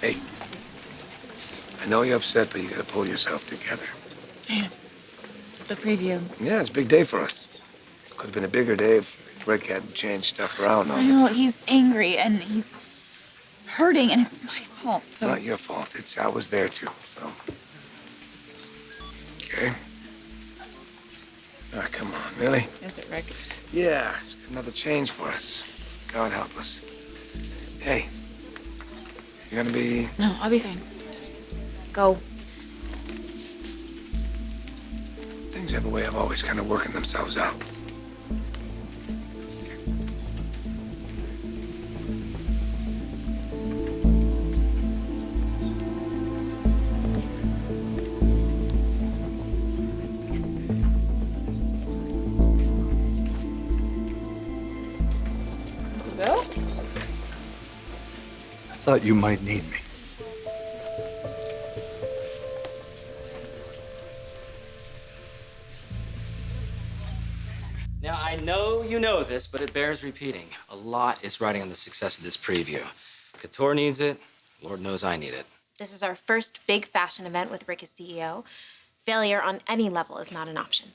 Hey, I know you're upset, but you gotta pull yourself together. The preview. Yeah, it's a big day for us. Could have been a bigger day if Rick hadn't changed stuff around all I the know, time. he's angry and he's hurting and it's my fault. So Not your fault. I was there too, so. Okay. Ah, come on, really? is it, Rick? Yeah, it's another change for us. God help us. Hey, you gonna be... No, I'll be fine. Just go. Things have a way of always kind of working themselves out. Bill? I thought you might need me. Now, I know you know this, but it bears repeating. A lot is riding on the success of this preview. Couture needs it. Lord knows I need it. This is our first big fashion event with Rick as CEO. Failure on any level is not an option.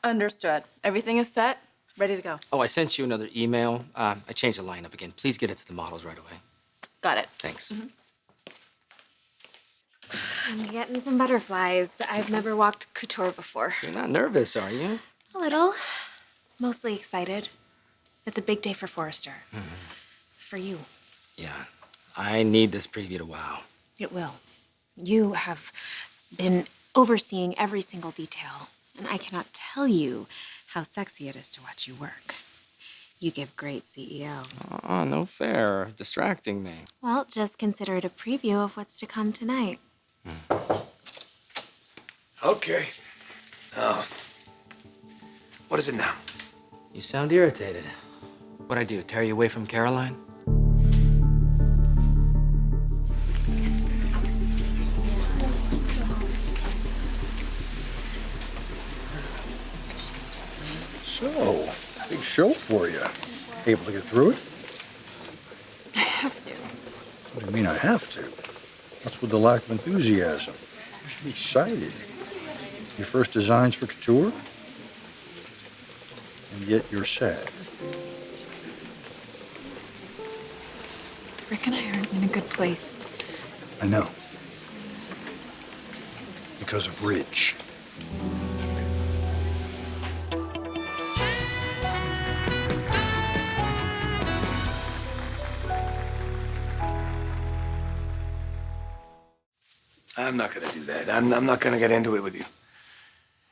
Understood. Everything is set, ready to go. Oh, I sent you another email. I changed the lineup again. Please get it to the models right away. Got it. Thanks. I'm getting some butterflies. I've never walked couture before. You're not nervous, are you? A little. Mostly excited. It's a big day for Forrester. For you. Yeah. I need this preview to wow. It will. You have been overseeing every single detail, and I cannot tell you how sexy it is to watch you work. You give great CEO. Oh, no fair. Distracting me. Well, just consider it a preview of what's to come tonight. Okay. Now, what is it now? You sound irritated. What'd I do, tear you away from Caroline? So, big show for you. Able to get through it? I have to. What do you mean I have to? What's with the lack of enthusiasm? You should be excited. Your first designs for couture? And yet you're sad. Rick and I aren't in a good place. I know. Because of Ridge. I'm not gonna do that. I'm not gonna get into it with you.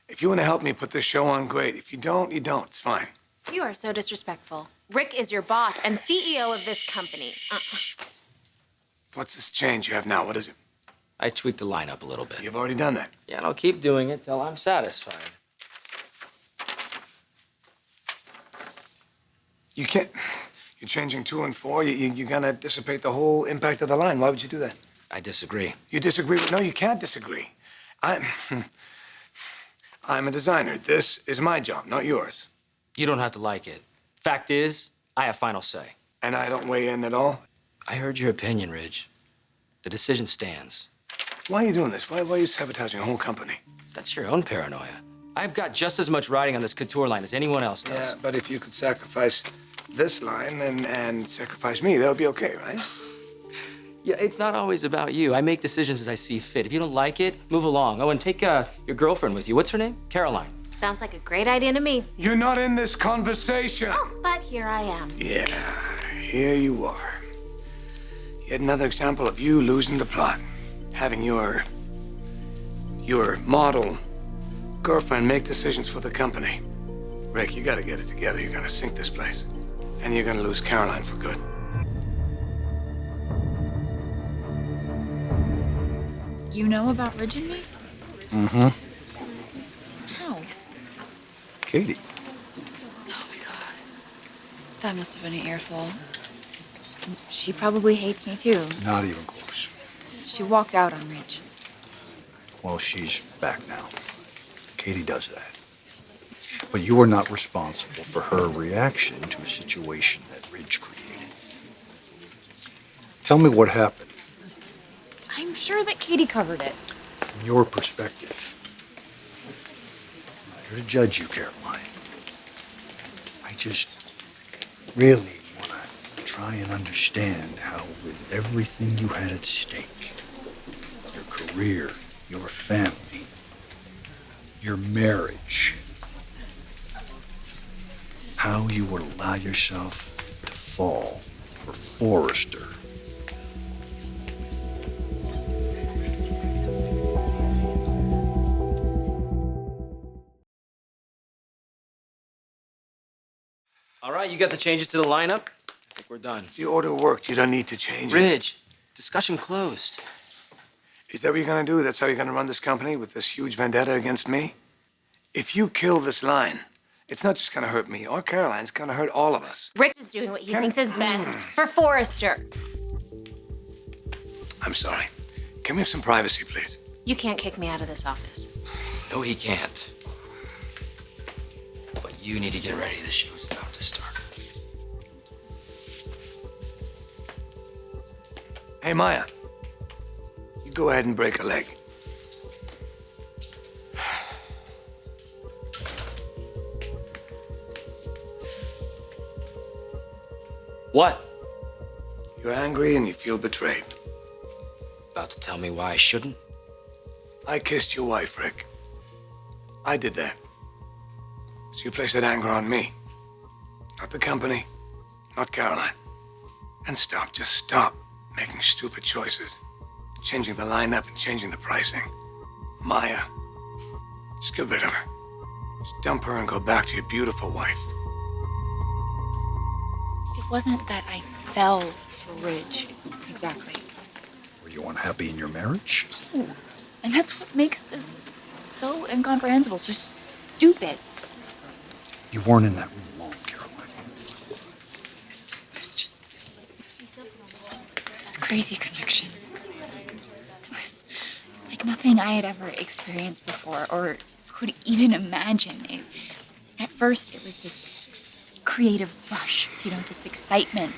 If you want to help me put this show on, great. If you don't, you don't. It's fine. You are so disrespectful. Rick is your boss and CEO of this company. What's this change you have now? What is it? I tweaked the lineup a little bit. You've already done that. Yeah, and I'll keep doing it till I'm satisfied. You can't. You're changing 2 and 4. You're gonna dissipate the whole impact of the line. Why would you do that? I disagree. You disagree with... No, you can't disagree. I'm a designer. This is my job, not yours. You don't have to like it. Fact is, I have final say. And I don't weigh in at all? I heard your opinion, Ridge. The decision stands. Why are you doing this? Why are you sabotaging a whole company? That's your own paranoia. I've got just as much riding on this couture line as anyone else does. Yeah, but if you could sacrifice this line and sacrifice me, that would be okay, right? Yeah, it's not always about you. I make decisions as I see fit. If you don't like it, move along. Oh, and take your girlfriend with you. What's her name? Caroline. Sounds like a great idea to me. You're not in this conversation. Oh, but here I am. Yeah, here you are. Yet another example of you losing the plot. Having your model girlfriend make decisions for the company. Rick, you gotta get it together. You're gonna sink this place. And you're gonna lose Caroline for good. You know about Ridge and me? Mm-hmm. How? Katie. Oh my God. That must have been an earful. She probably hates me too. Not even close. She walked out on Ridge. Well, she's back now. Katie does that. But you are not responsible for her reaction to a situation that Ridge created. Tell me what happened. I'm sure that Katie covered it. From your perspective, I'm not here to judge you, Caroline. I just really want to try and understand how, with everything you had at stake, your career, your family, your marriage, how you would allow yourself to fall for Forrester. All right, you got the changes to the lineup? I think we're done. The order worked. You don't need to change it. Ridge, discussion closed. Is that what you're gonna do? That's how you're gonna run this company, with this huge vendetta against me? If you kill this line, it's not just gonna hurt me or Caroline, it's gonna hurt all of us. Rick is doing what he thinks is best for Forrester. I'm sorry. Can we have some privacy, please? You can't kick me out of this office. No, he can't. But you need to get ready. The show's about to start. Hey, Maya. You go ahead and break a leg. What? You're angry and you feel betrayed. About to tell me why I shouldn't? I kissed your wife, Rick. I did that. So you place that anger on me. Not the company, not Caroline. And stop, just stop making stupid choices. Changing the lineup and changing the pricing. Maya, just get rid of her. Just dump her and go back to your beautiful wife. It wasn't that I fell for Ridge. Exactly. Were you unhappy in your marriage? Ooh. And that's what makes this so incomprehensible, so stupid. You weren't in that room alone, Caroline. It was just this crazy connection. It was like nothing I had ever experienced before or could even imagine. At first, it was this creative rush, this excitement,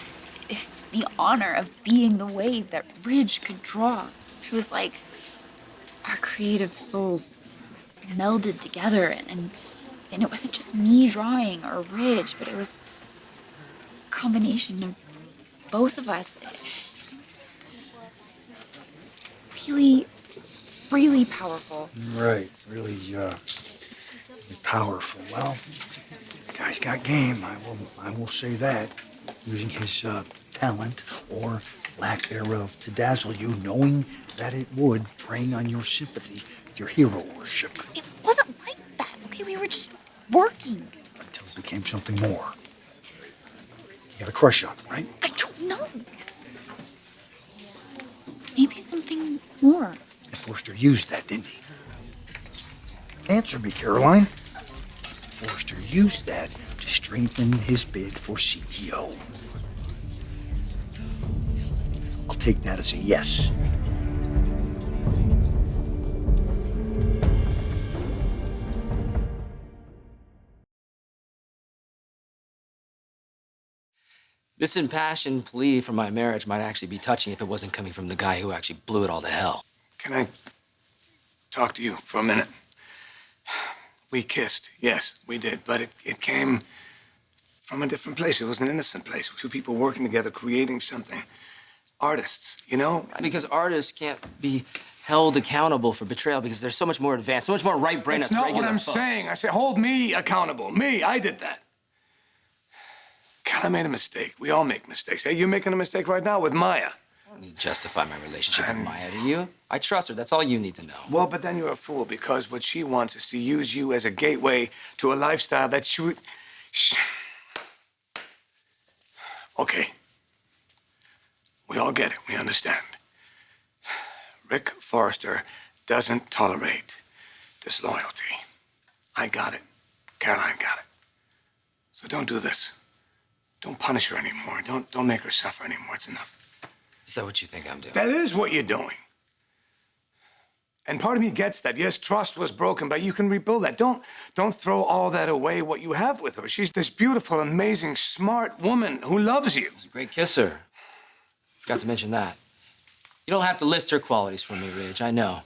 the honor of being the wave that Ridge could draw. It was like our creative souls melded together, and it wasn't just me drawing or Ridge, but it was a combination of both of us. It was really, really powerful. Right, really powerful. Well, the guy's got game. I will say that. Using his talent or lack thereof to dazzle you, knowing that it would, preying on your sympathy, your hero worship. It wasn't like that, okay? We were just working. Until it became something more. You got a crush on him, right? I don't know. Maybe something more. And Forrester used that, didn't he? Answer me, Caroline. Forrester used that to strengthen his bid for CEO. I'll take that as a yes. This impassioned plea for my marriage might actually be touching if it wasn't coming from the guy who actually blew it all to hell. Can I talk to you for a minute? We kissed, yes, we did, but it came from a different place. It was an innocent place. Two people working together, creating something. Artists, Because artists can't be held accountable for betrayal because they're so much more advanced, so much more right brain. That's not what I'm saying. I said, hold me accountable. Me, I did that. God, I made a mistake. We all make mistakes. Hey, you're making a mistake right now with Maya. I don't need to justify my relationship with Maya, do you? I trust her. That's all you need to know. Well, but then you're a fool because what she wants is to use you as a gateway to a lifestyle that she would... Okay. We all get it. We understand. Rick Forrester doesn't tolerate disloyalty. I got it. Caroline got it. So don't do this. Don't punish her anymore. Don't make her suffer anymore. It's enough. Is that what you think I'm doing? That is what you're doing. And part of me gets that. Yes, trust was broken, but you can rebuild that. Don't throw all that away, what you have with her. She's this beautiful, amazing, smart woman who loves you. She's a great kisser. Forgot to mention that. You don't have to list her qualities for me, Ridge. I know.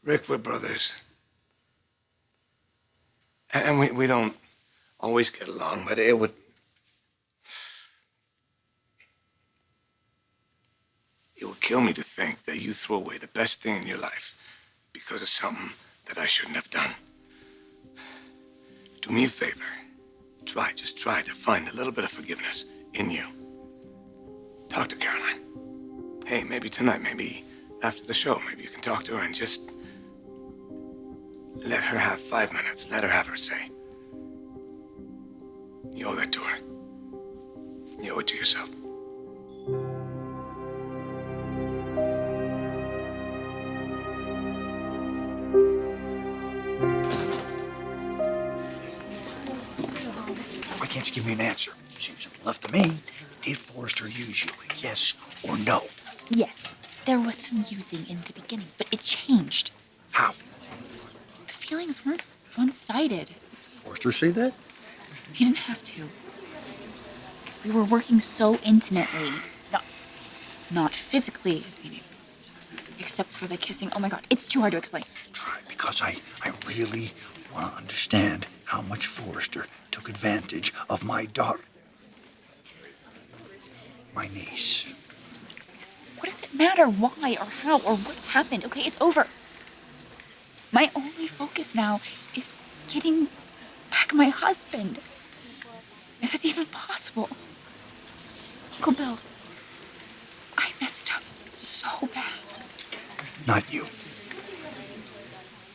Rick, we're brothers. And we don't always get along, but it would... It would kill me to think that you threw away the best thing in your life because of something that I shouldn't have done. Do me a favor. Just try to find a little bit of forgiveness in you. Talk to Caroline. Hey, maybe tonight, maybe after the show, maybe you can talk to her and just let her have 5 minutes. Let her have her say. You owe that to her. You owe it to yourself. Why can't you give me an answer? Seems simple enough to me. Did Forrester use you? Yes or no? Yes, there was some using in the beginning, but it changed. How? The feelings weren't one-sided. Forrester say that? He didn't have to. We were working so intimately. Not physically, except for the kissing. Oh my God, it's too hard to explain. Try, because I really want to understand how much Forrester took advantage of my daughter. My niece. What does it matter why or how or what happened? Okay, it's over. My only focus now is getting back my husband. If it's even possible. Uncle Bill, I messed up so bad. Not you.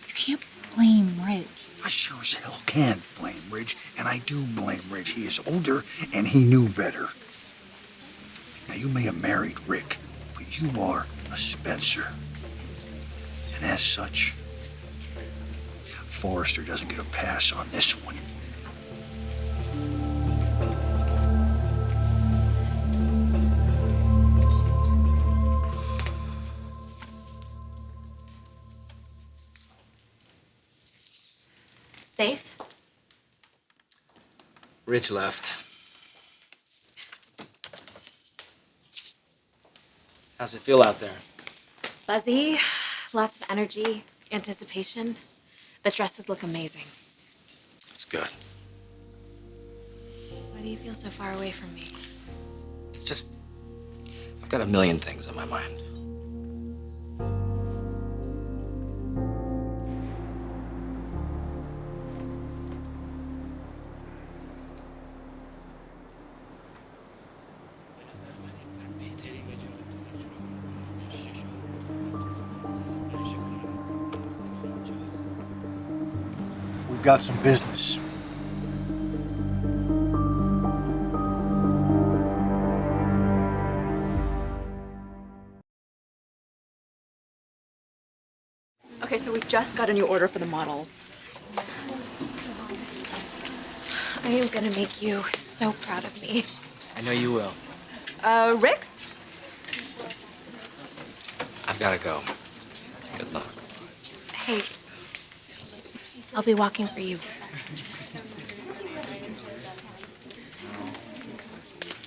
You can't blame Ridge. I sure as hell can blame Ridge, and I do blame Ridge. He is older, and he knew better. Now, you may have married Rick, but you are a Spencer. And as such, Forrester doesn't get a pass on this one. Safe? Ridge left. How's it feel out there? Buzzy, lots of energy, anticipation. The dresses look amazing. It's good. Why do you feel so far away from me? It's just, I've got a million things on my mind. We've got some business. Okay, so we just got a new order for the models. I am gonna make you so proud of me. I know you will. Rick? I've gotta go. Good luck. Hey, I'll be walking for you.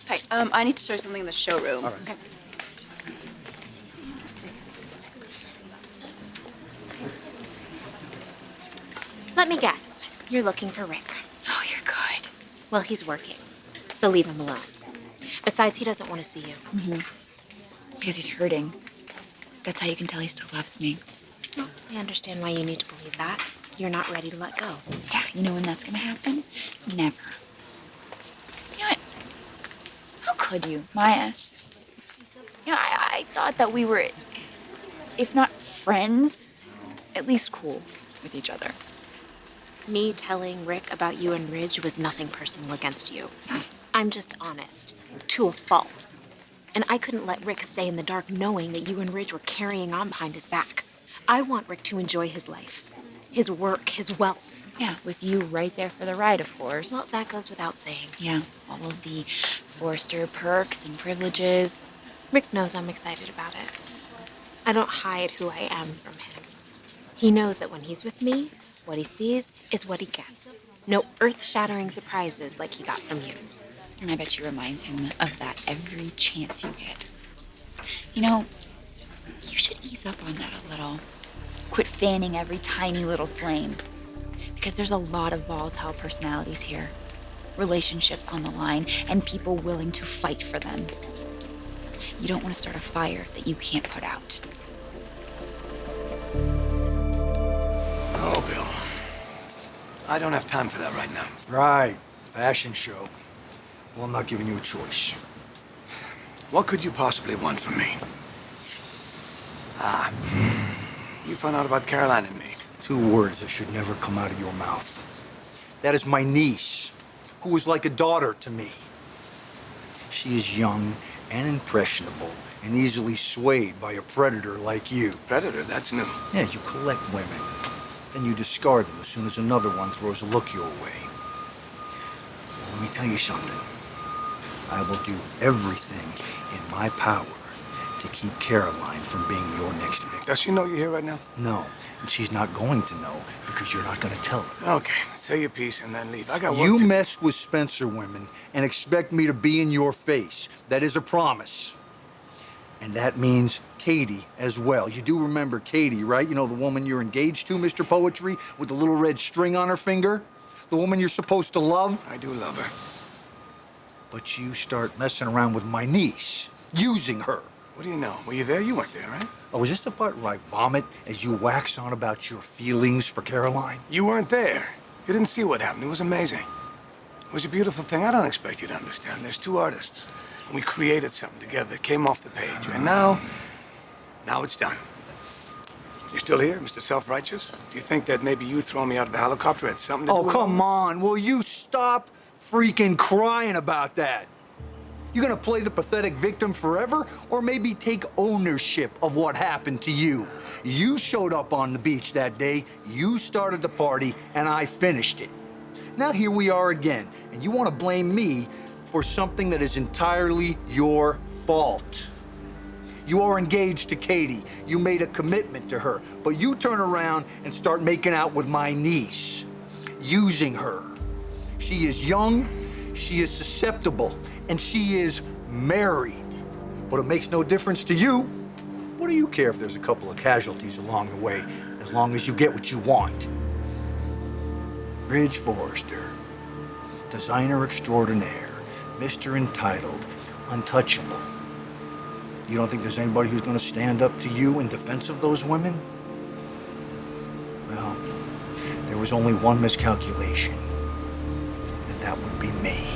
Hey, I need to show you something in the showroom. All right. Okay. Let me guess. You're looking for Rick. Oh, you're good. Well, he's working, so leave him alone. Besides, he doesn't want to see you. Because he's hurting. That's how you can tell he still loves me. Well, I understand why you need to believe that. You're not ready to let go. Yeah, you know when that's gonna happen? Never. You know what? How could you, Maya? You know, I thought that we were, if not friends, at least cool with each other. Me telling Rick about you and Ridge was nothing personal against you. I'm just honest, to a fault. And I couldn't let Rick stay in the dark knowing that you and Ridge were carrying on behind his back. I want Rick to enjoy his life, his work, his wealth. Yeah, with you right there for the ride, of course. Well, that goes without saying. Yeah, all of the Forrester perks and privileges. Rick knows I'm excited about it. I don't hide who I am from him. He knows that when he's with me, what he sees is what he gets. No earth-shattering surprises like he got from you. And I bet you reminds him of that every chance you get. You know, you should ease up on that a little. Quit fanning every tiny little flame. Because there's a lot of volatile personalities here. Relationships on the line, and people willing to fight for them. You don't want to start a fire that you can't put out. Oh, Bill. I don't have time for that right now. Right. Fashion show. Well, I'm not giving you a choice. What could you possibly want from me? Ah. You found out about Caroline and me. 2 words that should never come out of your mouth. That is my niece, who is like a daughter to me. She is young and impressionable and easily swayed by a predator like you. Predator? That's new. Yeah, you collect women. Then you discard them as soon as another one throws a look your way. Let me tell you something. I will do everything in my power to keep Caroline from being your next victim. Does she know you're here right now? No, and she's not going to know because you're not going to tell her. Okay, say your piece and then leave. I got work You to... mess with Spencer women and expect me to be in your face. That is a promise. And that means Katie as well. You do remember Katie, right? You know, the woman you're engaged to, Mr. Poetry, with the little red string on her finger? The woman you're supposed to love? I do love her. But you start messing around with my niece, using her. What do you know? Were you there? You weren't there, right? Oh, is this the part where I vomit as you wax on about your feelings for Caroline? You weren't there. You didn't see what happened. It was amazing. It was a beautiful thing. I don't expect you to understand. There's 2 artists. And we created something together that came off the page. And now it's done. You still here, Mr. Self-Righteous? Do you think that maybe you throwing me out of the helicopter had something to do Oh, with come on. Will you stop freaking crying about that? You gonna play the pathetic victim forever, or maybe take ownership of what happened to you? You showed up on the beach that day, you started the party, and I finished it. Now here we are again, and you wanna blame me for something that is entirely your fault. You are engaged to Katie. You made a commitment to her, but you turn around and start making out with my niece, using her. She is young, she is susceptible, and she is married. But it makes no difference to you. What do you care if there's a couple of casualties along the way, as long as you get what you want? Ridge Forrester, designer extraordinaire, Mr. Entitled, untouchable. You don't think there's anybody who's gonna stand up to you in defense of those women? Well, there was only one miscalculation, and that would be me.